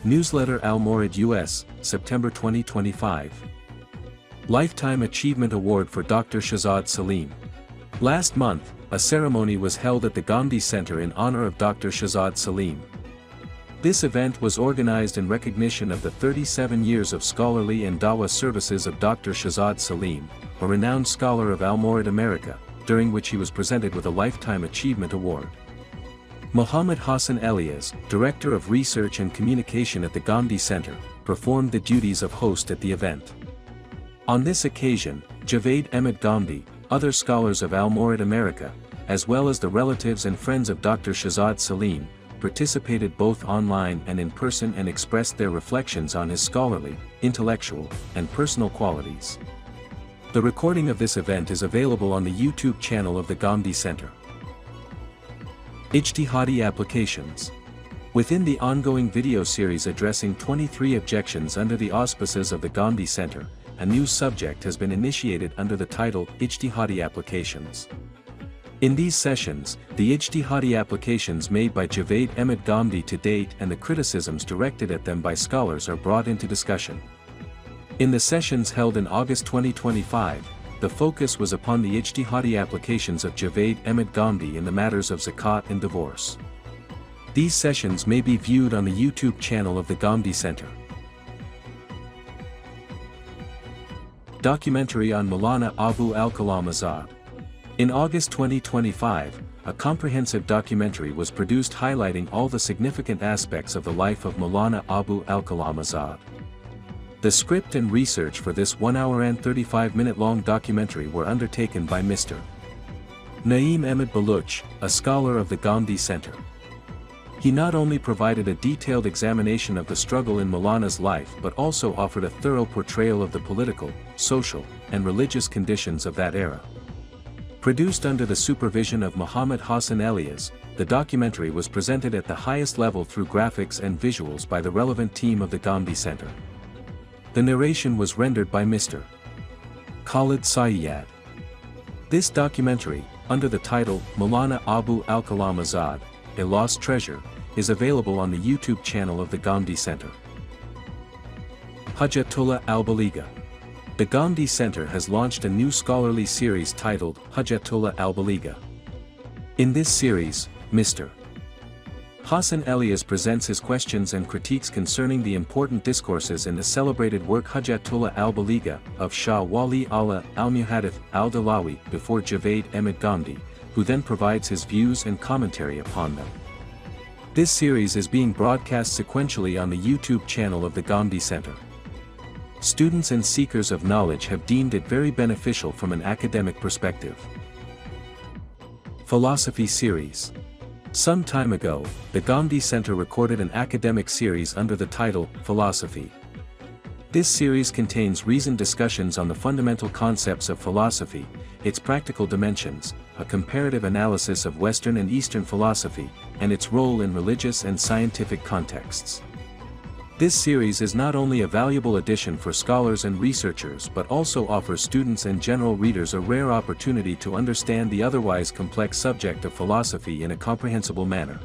Newsletter Al-Mawrid US, September 2025. Lifetime Achievement Award for Dr. Shahzad Salim. Last month, a ceremony was held at the Ghamidi Center in honor of Dr. Shahzad Salim. This event was organized in recognition of the 37 years of scholarly and dawah services of Dr. Shahzad Salim, a renowned scholar of Al-Mawrid America, during which he was presented with a Lifetime Achievement Award. Muhammad Hassan Elias, Director of Research and Communication at the Ghamidi Center, performed the duties of host at the event. On this occasion, Javed Ahmed Ghamidi, other scholars of Al-Mawrid America, as well as the relatives and friends of Dr. Shahzad Salim, participated both online and in person and expressed their reflections on his scholarly, intellectual, and personal qualities. The recording of this event is available on the YouTube channel of the Ghamidi Center. Ijtihadi Applications. Within the ongoing video series addressing 23 objections under the auspices of the Ghamidi Center, a new subject has been initiated under the title Ijtihadi Applications. In these sessions, the ijtihadi applications made by Javed Ahmed Ghamidi to date and the criticisms directed at them by scholars are brought into discussion. In the sessions held in August 2025, the focus was upon the ijtihadi applications of Javed Ahmed Ghamidi in the matters of zakat and divorce. These sessions may be viewed on the YouTube channel of the Ghamidi Center. Documentary on Maulana Abu al-Kalam Azad. In August 2025, a comprehensive documentary was produced highlighting all the significant aspects of the life of Maulana Abu al-Kalam Azad. The script and research for this 1 hour and 35-minute long documentary were undertaken by Mr. Naeem Ahmed Baluch, a scholar of the Ghamidi Center. He not only provided a detailed examination of the struggle in Maulana's life but also offered a thorough portrayal of the political, social, and religious conditions of that era. Produced under the supervision of Muhammad Hassan Elias, the documentary was presented at the highest level through graphics and visuals by the relevant team of the Ghamidi Center. The narration was rendered by Mr. Khalid Sayyad. This documentary, under the title Maulana Abu al-Kalam Azad, A Lost Treasure, is available on the YouTube channel of the Ghamidi Center. Hujjatullah al-Baligha. The Ghamidi Center has launched a new scholarly series titled Hujjatullah al-Baligha. In this series, Mr. Hassan Elias presents his questions and critiques concerning the important discourses in the celebrated work Hujjatullah al-Baligha of Shah Wali Allah al-Muhaddith al-Dalawi before Javed Ahmed Ghamidi, who then provides his views and commentary upon them. This series is being broadcast sequentially on the YouTube channel of the Ghamidi Center. Students and seekers of knowledge have deemed it very beneficial from an academic perspective. Philosophy Series. Some time ago, the Ghamidi Center recorded an academic series under the title Philosophy. This series contains reasoned discussions on the fundamental concepts of philosophy, its practical dimensions, a comparative analysis of Western and Eastern philosophy, and its role in religious and scientific contexts. This series is not only a valuable addition for scholars and researchers but also offers students and general readers a rare opportunity to understand the otherwise complex subject of philosophy in a comprehensible manner.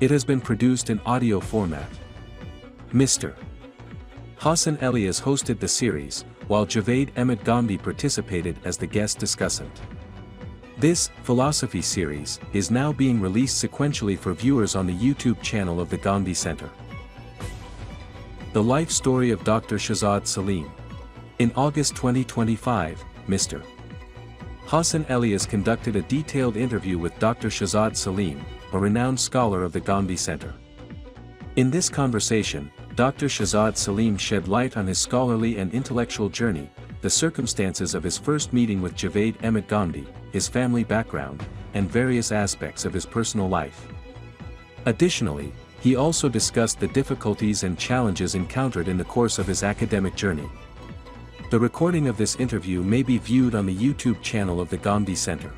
It has been produced in audio format. Mr. Hassan Elias hosted the series, while Javed Ahmed Ghamidi participated as the guest discussant. This philosophy series is now being released sequentially for viewers on the YouTube channel of the Ghamidi Center. The life story of Dr. Shahzad Salim. In August 2025, Mr. Hassan Elias conducted a detailed interview with Dr. Shahzad Salim, a renowned scholar of the Ghamidi Center. In this conversation, Dr. Shahzad Salim shed light on his scholarly and intellectual journey, the circumstances of his first meeting with Javed Ahmed Ghamidi, his family background, and various aspects of his personal life. Additionally, he also discussed the difficulties and challenges encountered in the course of his academic journey. The recording of this interview may be viewed on the YouTube channel of the Ghamidi Center.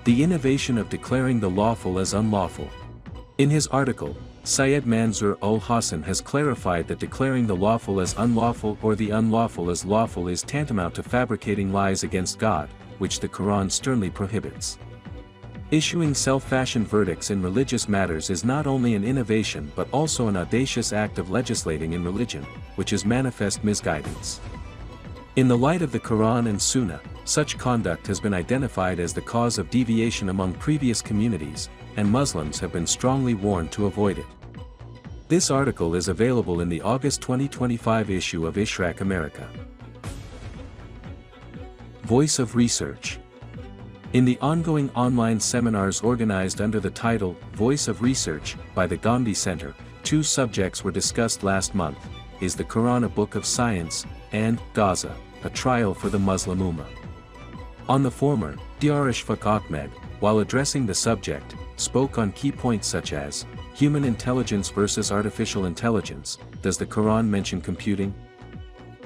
The innovation of declaring the lawful as unlawful. In his article, Syed Manzoor ul-Hassan has clarified that declaring the lawful as unlawful or the unlawful as lawful is tantamount to fabricating lies against God, which the Quran sternly prohibits. Issuing self-fashioned verdicts in religious matters is not only an innovation but also an audacious act of legislating in religion, which is manifest misguidance. In the light of the Quran and Sunnah, such conduct has been identified as the cause of deviation among previous communities, and Muslims have been strongly warned to avoid it. This article is available in the August 2025 issue of Islamic America. Voice of Research. In the ongoing online seminars organized under the title, Voice of Research, by the Ghamidi Center, two subjects were discussed last month: Is the Quran a book of science? And Gaza, a trial for the Muslim Ummah. On the former, Dr. Javed Ahmed, while addressing the subject, spoke on key points such as, human intelligence versus artificial intelligence. Does the Quran mention computing?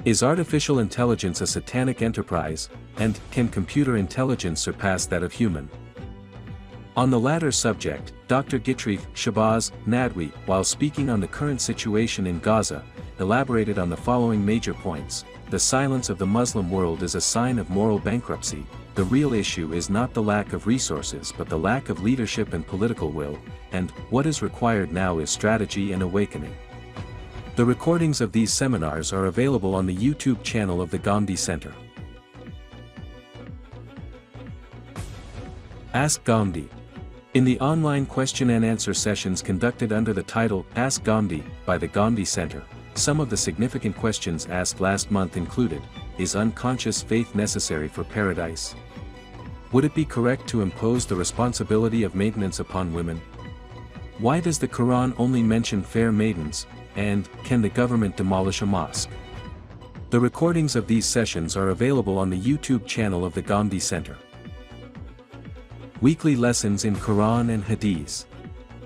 Is artificial intelligence a satanic enterprise, and can computer intelligence surpass that of human? On the latter subject, Dr. Gitrif Shabazz Nadwi, while speaking on the current situation in Gaza, elaborated on the following major points. The silence of the Muslim world is a sign of moral bankruptcy. The real issue is not the lack of resources but the lack of leadership and political will, and what is required now is strategy and awakening. The recordings of these seminars are available on the YouTube channel of the Ghamidi Center. Ask Ghamidi. In the online question and answer sessions conducted under the title, Ask Ghamidi, by the Ghamidi Center, some of the significant questions asked last month included, is unconscious faith necessary for paradise? Would it be correct to impose the responsibility of maintenance upon women? Why does the Quran only mention fair maidens? And, can the government demolish a mosque? The recordings of these sessions are available on the YouTube channel of the Ghamidi Center. Weekly Lessons in Quran and Hadith.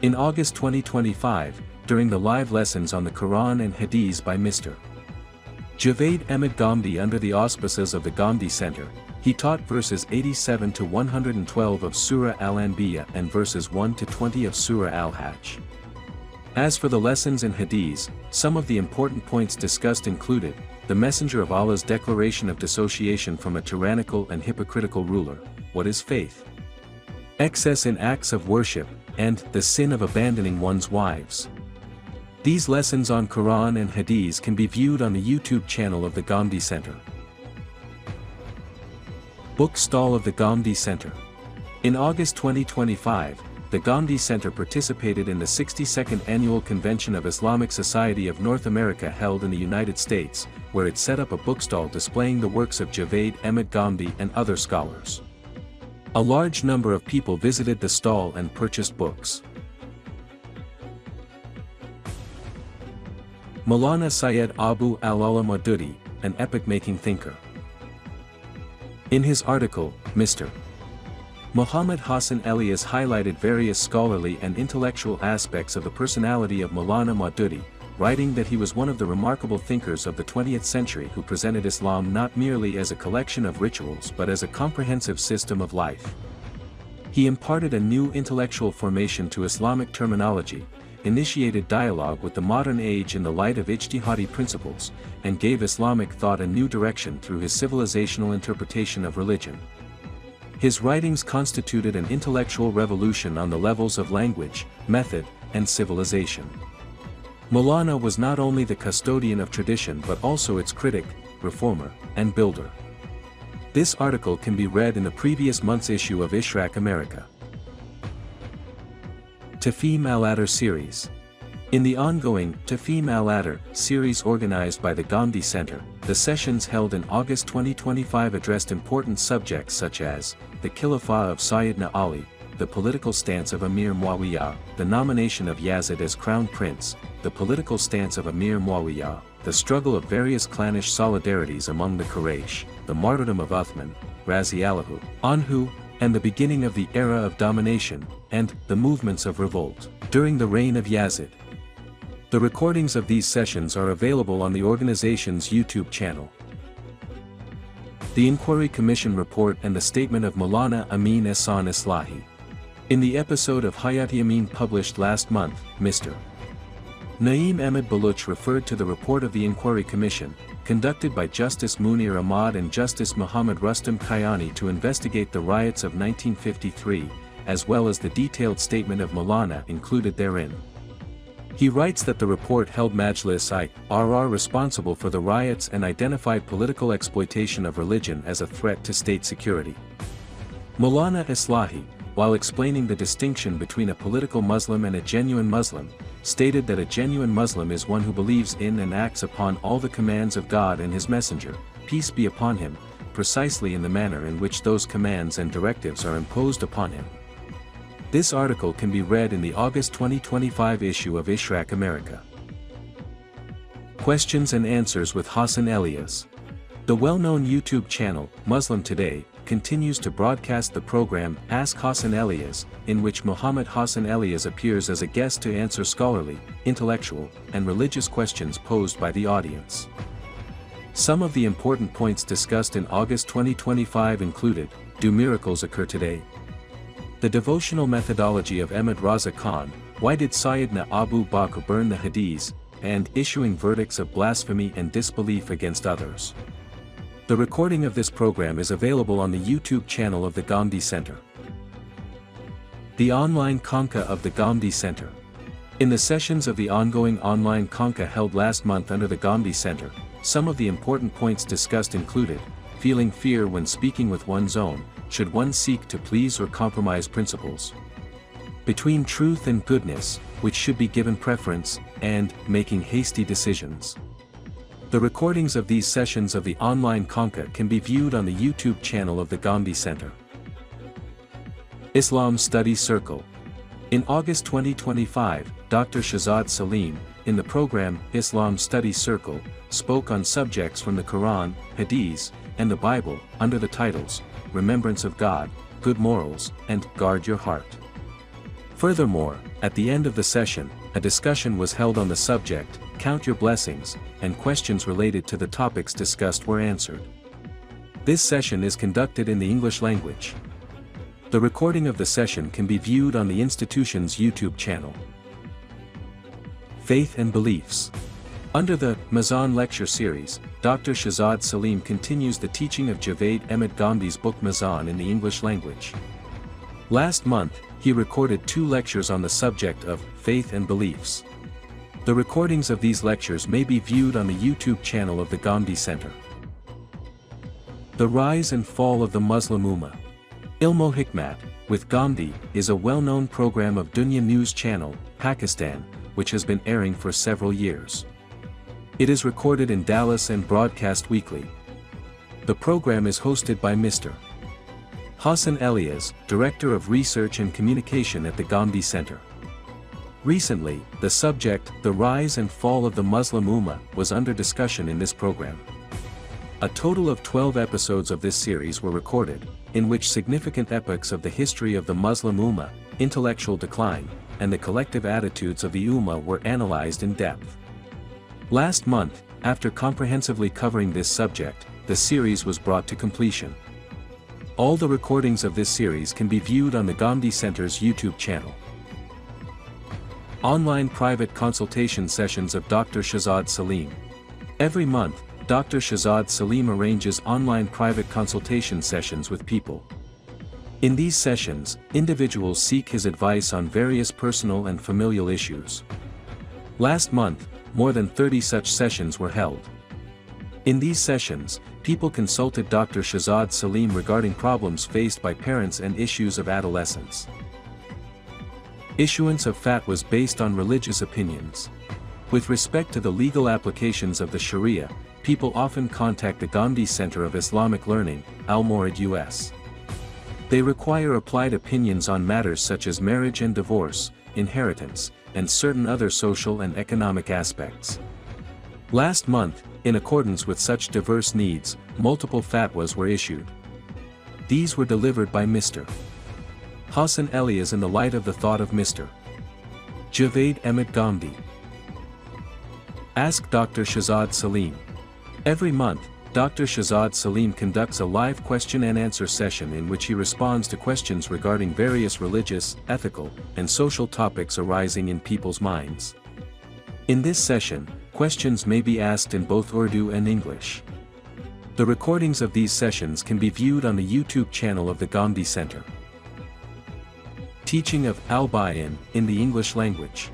In August 2025, during the live lessons on the Quran and Hadith by Mr. Javed Ahmed Ghamidi under the auspices of the Ghamidi Center, he taught verses 87 to 112 of Surah Al-Anbiya and verses 1 to 20 of Surah Al-Hajj. As for the lessons in Hadith, some of the important points discussed included, the Messenger of Allah's declaration of dissociation from a tyrannical and hypocritical ruler, what is faith? Excess in acts of worship, and the sin of abandoning one's wives. These lessons on Quran and Hadith can be viewed on the YouTube channel of the Ghamidi Center. Book Stall of the Ghamidi Center. In August 2025, the Ghamidi Center participated in the 62nd Annual Convention of Islamic Society of North America held in the United States, where it set up a bookstall displaying the works of Javed Ahmed Ghamidi and other scholars. A large number of people visited the stall and purchased books. Maulana Syed Abul Maududi, an epoch-making thinker. In his article, Mr. Muhammad Hassan Elias highlighted various scholarly and intellectual aspects of the personality of Maulana Maududi, writing that he was one of the remarkable thinkers of the 20th century who presented Islam not merely as a collection of rituals but as a comprehensive system of life. He imparted a new intellectual formation to Islamic terminology, initiated dialogue with the modern age in the light of ijtihadi principles, and gave Islamic thought a new direction through his civilizational interpretation of religion. His writings constituted an intellectual revolution on the levels of language, method, and civilization. Maulana was not only the custodian of tradition but also its critic, reformer, and builder. This article can be read in the previous month's issue of Islamic America. Tafhim al-Adr Series. In the ongoing Tafhim al-Adr series organized by the Ghamidi Center, the sessions held in August 2025 addressed important subjects such as the Khilafah of Sayyidina Ali, the political stance of Amir Muawiyah, the nomination of Yazid as crown prince, the political stance of Amir Muawiyah, the struggle of various clannish solidarities among the Quraysh, the martyrdom of Uthman, Raziallahu anhu, and the beginning of the era of domination, and the movements of revolt during the reign of Yazid. The recordings of these sessions are available on the organization's YouTube channel. The Inquiry Commission Report and the Statement of Maulana Amin Ahsan Islahi. In the episode of Hayati Amin published last month, Mr. Naeem Ahmed Baluch referred to the report of the Inquiry Commission, conducted by Justice Munir Ahmad and Justice Muhammad Rustam Kayani to investigate the riots of 1953, as well as the detailed statement of Maulana included therein. He writes that the report held Majlis-i-RR responsible for the riots and identified political exploitation of religion as a threat to state security. Maulana Islahi, while explaining the distinction between a political Muslim and a genuine Muslim, stated that a genuine Muslim is one who believes in and acts upon all the commands of God and His Messenger, peace be upon him, precisely in the manner in which those commands and directives are imposed upon him. This article can be read in the August 2025 issue of Ishraq America. Questions and Answers with Hassan Elias. The well-known YouTube channel, Muslim Today, continues to broadcast the program Ask Hassan Elias, in which Muhammad Hassan Elias appears as a guest to answer scholarly, intellectual, and religious questions posed by the audience. Some of the important points discussed in August 2025 included: do miracles occur today? The devotional methodology of Ahmed Raza Khan, why did Sayyidina Abu Bakr burn the hadiths, and issuing verdicts of blasphemy and disbelief against others. The recording of this program is available on the YouTube channel of the Ghamidi Center. The online Conca of the Ghamidi Center. In the sessions of the ongoing online Conca held last month under the Ghamidi Center, some of the important points discussed included: feeling fear when speaking with one's own, should one seek to please or compromise principles? Between truth and goodness, which should be given preference, and making hasty decisions. The recordings of these sessions of the online Conca can be viewed on the YouTube channel of the Ghamidi Center. Islam Study Circle. In August 2025, Dr. Shahzad Salim, in the program Islam Study Circle, spoke on subjects from the Quran, Hadiths, and the Bible, under the titles, Remembrance of God, Good Morals, and Guard Your Heart. Furthermore, at the end of the session, a discussion was held on the subject, Count Your Blessings, and questions related to the topics discussed were answered. This session is conducted in the English language. The recording of the session can be viewed on the institution's YouTube channel. Faith and Beliefs. Under the Meezan lecture series, Dr. Shahzad Salim continues the teaching of Javed Ahmed Ghamidi's book Meezan in the English language. Last month, he recorded 2 lectures on the subject of faith and beliefs. The recordings of these lectures may be viewed on the YouTube channel of the Ghamidi Center. The Rise and Fall of the Muslim Ummah. Ilmo Hikmat, with Ghamidi, is a well-known program of Dunya News Channel, Pakistan, which has been airing for several years. It is recorded in Dallas and broadcast weekly. The program is hosted by Mr. Hassan Elias, Director of Research and Communication at the Ghamidi Center. Recently, the subject, The Rise and Fall of the Muslim Ummah, was under discussion in this program. A total of 12 episodes of this series were recorded, in which significant epochs of the history of the Muslim Ummah, intellectual decline, and the collective attitudes of the Ummah were analyzed in depth. Last month, after comprehensively covering this subject, the series was brought to completion. All the recordings of this series can be viewed on the Ghamidi Center's YouTube channel. Online private consultation sessions of Dr. Shahzad Salim. Every month, Dr. Shahzad Salim arranges online private consultation sessions with people. In these sessions, individuals seek his advice on various personal and familial issues. Last month, more than 30 such sessions were held. In these sessions, people consulted Dr. Shahzad Salim regarding problems faced by parents and issues of adolescence. Issuance of fatwas based on religious opinions. With respect to the legal applications of the Sharia, people often contact the Ghamidi Center of Islamic Learning, Al-Mawrid US. They require applied opinions on matters such as marriage and divorce, inheritance, and certain other social and economic aspects. Last month, in accordance with such diverse needs, multiple fatwas were issued. These were delivered by Mr. Hassan Elias in the light of the thought of Mr. Javed Ahmed Ghamidi. Ask Dr. Shahzad Salim. Every month, Dr. Shahzad Salim conducts a live question and answer session in which he responds to questions regarding various religious, ethical, and social topics arising in people's minds. In this session, questions may be asked in both Urdu and English. The recordings of these sessions can be viewed on the YouTube channel of the Ghamidi Center. Teaching of Al-Bayan in the English language.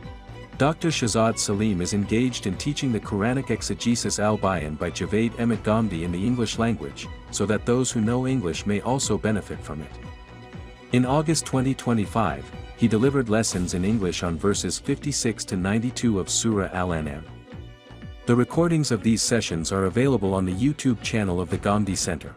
Dr. Shahzad Salim is engaged in teaching the Quranic exegesis Al-Bayan by Javed Ahmed Ghamidi in the English language, so that those who know English may also benefit from it. In August 2025, he delivered lessons in English on verses 56 to 92 of Surah Al-An'am. The recordings of these sessions are available on the YouTube channel of the Ghamidi Center.